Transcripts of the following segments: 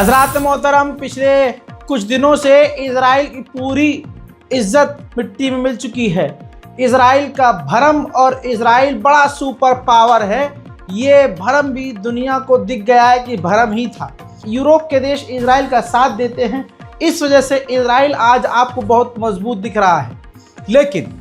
हजरात मोहतरम, पिछले कुछ दिनों से इजराइल की पूरी इज्जत मिट्टी में मिल चुकी है। इजराइल का भरम और इजराइल बड़ा सुपर पावर है, ये भरम भी दुनिया को दिख गया है कि भरम ही था। यूरोप के देश इजराइल का साथ देते हैं, इस वजह से इजराइल आज आपको बहुत मजबूत दिख रहा है। लेकिन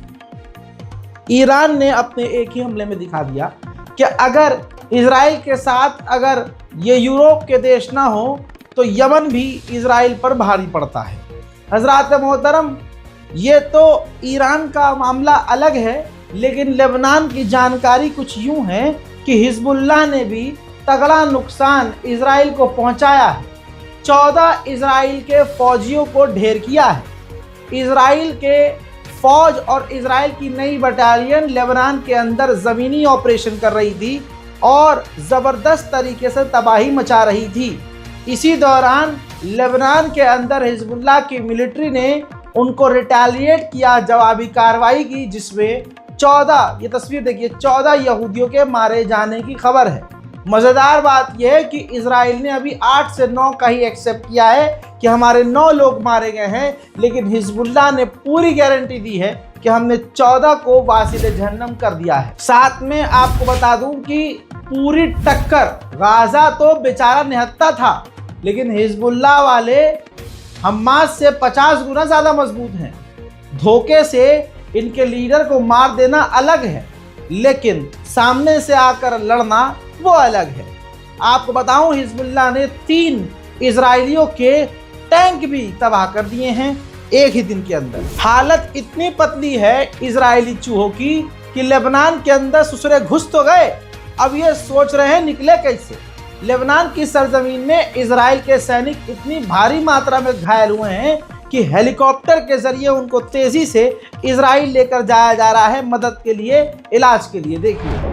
ईरान ने अपने एक ही हमले में दिखा दिया कि अगर इजराइल के साथ अगर ये यूरोप के देश ना हो तो यमन भी इजराइल पर भारी पड़ता है। हजरात मोहतरम, ये तो ईरान का मामला अलग है, लेकिन लेबनान की जानकारी कुछ यूं है कि हिजबुल्लाह ने भी तगड़ा नुकसान इजराइल को पहुंचाया है। 14 इजराइल के फौजियों को ढेर किया है। इजराइल के फौज और इजराइल की नई बटालियन लेबनान के अंदर ज़मीनी ऑपरेशन कर रही थी और ज़बरदस्त तरीके से तबाही मचा रही थी। इसी दौरान लेबनान के अंदर हिजबुल्लाह की मिलिट्री ने उनको रिटेलिएट किया, जवाबी कार्रवाई की, जिसमें 14, ये तस्वीर देखिए, 14 यहूदियों के मारे जाने की खबर है। मज़ेदार बात यह है कि इजराइल ने अभी 8 से 9 का ही एक्सेप्ट किया है कि हमारे 9 लोग मारे गए हैं, लेकिन हिजबुल्लाह ने पूरी गारंटी दी है कि हमने 14 को वासिले जहन्नम कर दिया है। साथ में आपको बता दूं कि पूरी टक्कर, गाजा तो बेचारा निहत्था था, लेकिन हिजबुल्लाह वाले हमास से 50 गुना ज़्यादा मजबूत हैं। धोखे से इनके लीडर को मार देना अलग है, लेकिन सामने से आकर लड़ना वो अलग है। आपको बताऊं, हिजबुल्लाह ने 3 इजरायलियों के टैंक भी तबाह कर दिए हैं एक ही दिन के अंदर। हालत इतनी पतली है इजरायली चूहों की कि लेबनान के अंदर ससुरे घुस तो गए, अब ये सोच रहे हैं निकले कैसे। लेबनान की सरजमीन में इजराइल के सैनिक इतनी भारी मात्रा में घायल हुए हैं कि हेलीकॉप्टर के जरिए उनको तेजी से इजराइल लेकर जाया जा रहा है मदद के लिए, इलाज के लिए। देखिए,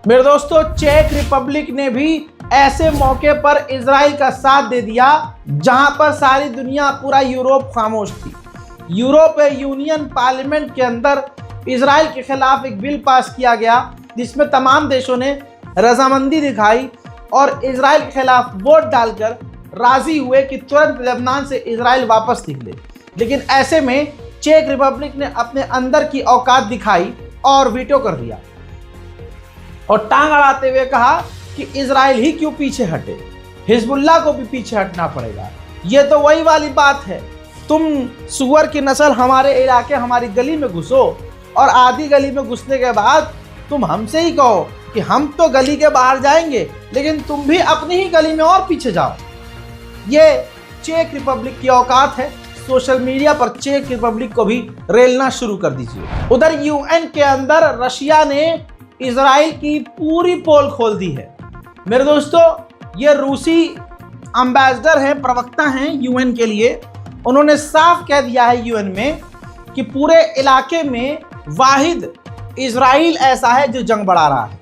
मेरे दोस्तों, चेक रिपब्लिक ने भी ऐसे मौके पर इजराइल का साथ दे दिया जहां पर सारी दुनिया, पूरा यूरोप खामोश थी। यूरोप यूनियन पार्लियामेंट के अंदर इजराइल के खिलाफ एक बिल पास किया गया, जिसमें तमाम देशों ने रजामंदी दिखाई और इजराइल के खिलाफ वोट डालकर राजी हुए कि तुरंत लेबनान से इजराइल वापस निकले। लेकिन ऐसे में चेक रिपब्लिक ने अपने अंदर की औकात दिखाई और वीटो कर दिया और टांग अड़ाते हुए कहा कि इजराइल ही क्यों पीछे हटे, हिजबुल्लाह को भी पीछे हटना पड़ेगा। ये तो वही वाली बात है, तुम सुअर की नस्ल हमारे इलाके, हमारी गली में घुसो और आधी गली में घुसने के बाद तुम हमसे ही कहो कि हम तो गली के बाहर जाएंगे, लेकिन तुम भी अपनी ही गली में और पीछे जाओ। ये चेक रिपब्लिक की औकात है। सोशल मीडिया पर चेक रिपब्लिक को भी रेलना शुरू कर दीजिए। उधर यूएन के अंदर रशिया ने इजराइल की पूरी पोल खोल दी है। मेरे दोस्तों, ये रूसी एम्बेसडर हैं, प्रवक्ता हैं यूएन के लिए। उन्होंने साफ कह दिया है यूएन में कि पूरे इलाके में वाहिद इजराइल ऐसा है जो जंग बढ़ा रहा है।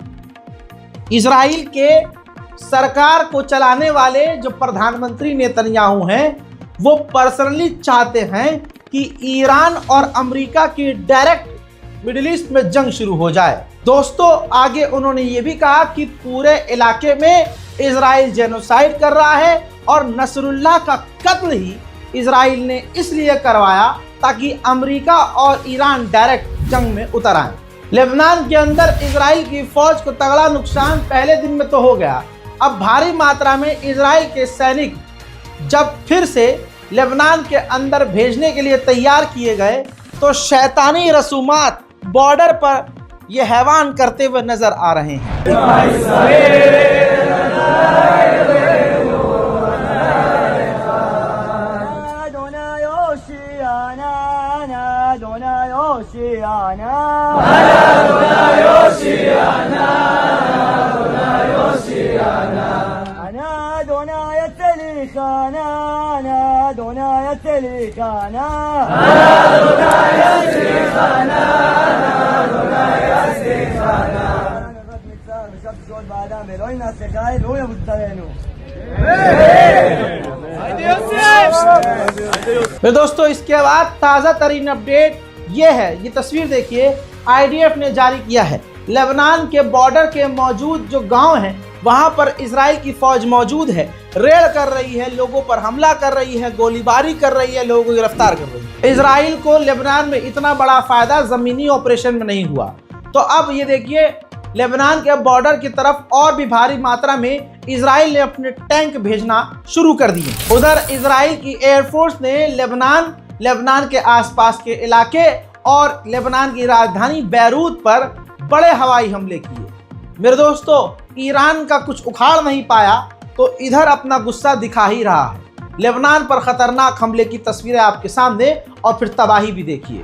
इजराइल के सरकार को चलाने वाले जो प्रधानमंत्री नेतन्याहू हैं, वो पर्सनली चाहते हैं कि ईरान और अमेरिका की डायरेक्ट मिडिल ईस्ट में जंग शुरू हो जाए। दोस्तों, आगे उन्होंने ये भी कहा कि पूरे इलाके में इजराइल जेनोसाइड कर रहा है और नसरुल्लाह का कत्ल ही इजराइल ने इसलिए करवाया ताकि अमेरिका और ईरान डायरेक्ट जंग में उतर आए। लेबनान के अंदर इजराइल की फौज को तगड़ा नुकसान पहले दिन में तो हो गया, अब भारी मात्रा में इजराइल के सैनिक जब फिर से लेबनान के अंदर भेजने के लिए तैयार किए गए तो शैतानी रसूमात बॉर्डर पर ये हैवान करते हुए नजर आ रहे हैं। दोस्तों, इसके बाद ताज़ा तरीन अपडेट ये है, ये तस्वीर देखिए, आईडीएफ ने जारी किया है। लेबनान के बॉर्डर के मौजूद जो गांव हैं वहां पर इजराइल की फौज मौजूद है, रेड कर रही है, लोगों पर हमला कर रही है, गोलीबारी कर रही है, लोगों को गिरफ्तार कर रही है। इजराइल को लेबनान में इतना बड़ा फायदा जमीनी ऑपरेशन में नहीं हुआ, तो अब ये देखिए लेबनान के बॉर्डर की तरफ और भी भारी मात्रा में इजराइल ने अपने टैंक भेजना शुरू कर दिए। उधर इजराइल की एयरफोर्स ने लेबनान के आसपास के इलाके और लेबनान की राजधानी बैरूत पर बड़े हवाई हमले किए। मेरे दोस्तों, ईरान का कुछ उखाड़ नहीं पाया तो इधर अपना गुस्सा दिखा ही रहा है। लेबनान पर खतरनाक हमले की तस्वीरें आपके सामने और फिर तबाही भी देखिए।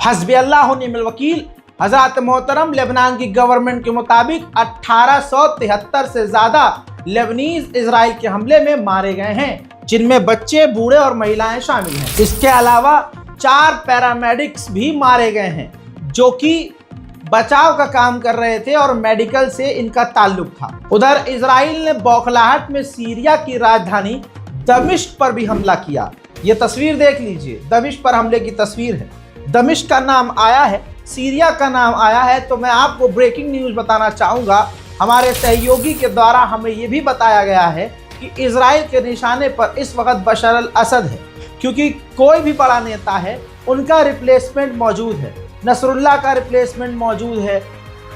हस्बी अल्लाह व निअमल वकील। हज़रात मोहतरम, लेबनान की गवर्नमेंट के मुताबिक 1873 से ज्यादा लेबनीज इजराइल के हमले में मारे गए हैं, जिनमें बच्चे, बूढ़े और महिलाएं शामिल हैं। इसके अलावा 4 पैरामेडिक्स भी मारे गए हैं जो कि बचाव का काम कर रहे थे और मेडिकल से इनका ताल्लुक था। उधर इजराइल ने बौखलाहट में सीरिया की राजधानी दमिश्क पर भी हमला किया। ये तस्वीर देख लीजिए, दमिश्क पर हमले की तस्वीर है। दमिश्क का नाम आया है, सीरिया का नाम आया है, तो मैं आपको ब्रेकिंग न्यूज़ बताना चाहूँगा। हमारे सहयोगी के द्वारा हमें ये भी बताया गया है कि इजराइल के निशाने पर इस वक्त बशर अल असद है, क्योंकि कोई भी बड़ा नेता है उनका रिप्लेसमेंट मौजूद है। नसरुल्लाह का रिप्लेसमेंट मौजूद है,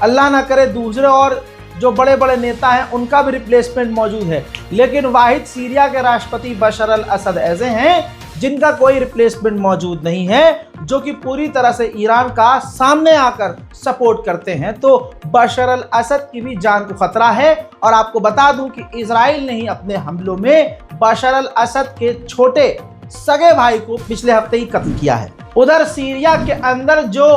अल्लाह ना करे दूसरे और जो बड़े बड़े नेता हैं उनका भी रिप्लेसमेंट मौजूद है, लेकिन वाहिद सीरिया के राष्ट्रपति बशर अल असद ऐसे हैं जिनका कोई रिप्लेसमेंट मौजूद नहीं है, जो कि पूरी तरह से ईरान का सामने आकर सपोर्ट करते हैं। तो बशर अल असद की भी जान को खतरा है। और आपको बता दूं कि इजराइल ने ही अपने हमलों में बशर अल असद के छोटे सगे भाई को पिछले हफ्ते ही कत्ल किया है। उधर सीरिया के अंदर जो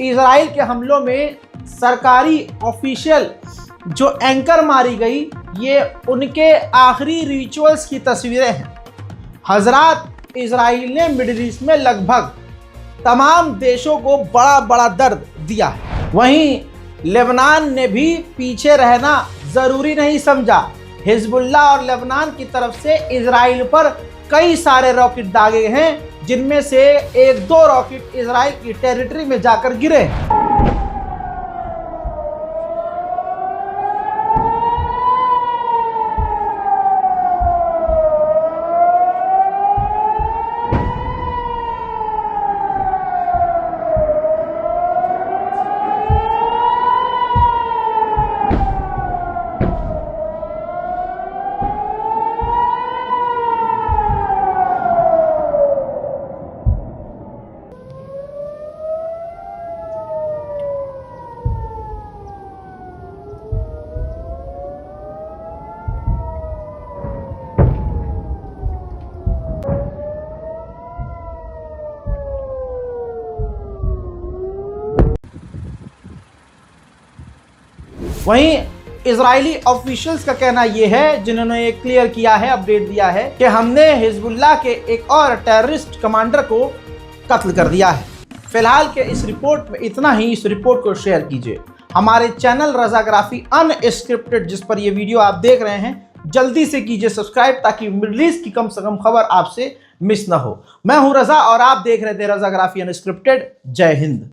इजराइल के हमलों में सरकारी ऑफिशियल जो एंकर मारी गई, ये उनके आखिरी रिचुअल्स की तस्वीरें हैं। हजरात, इजराइल ने मिडिल ईस्ट में लगभग तमाम देशों को बड़ा बड़ा दर्द दिया है। वहीं लेबनान ने भी पीछे रहना ज़रूरी नहीं समझा। हिजबुल्लाह और लेबनान की तरफ से इजराइल पर कई सारे रॉकेट दागे हैं, जिनमें से 1-2 रॉकेट इजराइल की टेरिटरी में जाकर गिरे। वहीं इजरायली ऑफिशियल्स का कहना यह है, जिन्होंने ये क्लियर किया है, अपडेट दिया है कि हमने हिजबुल्लाह के एक और टेररिस्ट कमांडर को कत्ल कर दिया है। फिलहाल के इस रिपोर्ट में इतना ही। इस रिपोर्ट को शेयर कीजिए। हमारे चैनल रज़ाग्राफी अनस्क्रिप्टेड, जिस पर यह वीडियो आप देख रहे हैं, जल्दी से कीजिए सब्सक्राइब, ताकि मिडल ईस्ट की कम से कम खबर आपसे मिस ना हो। मैं हूं रजा और आप देख रहे थे रज़ाग्राफी अनस्क्रिप्टेड। जय हिंद।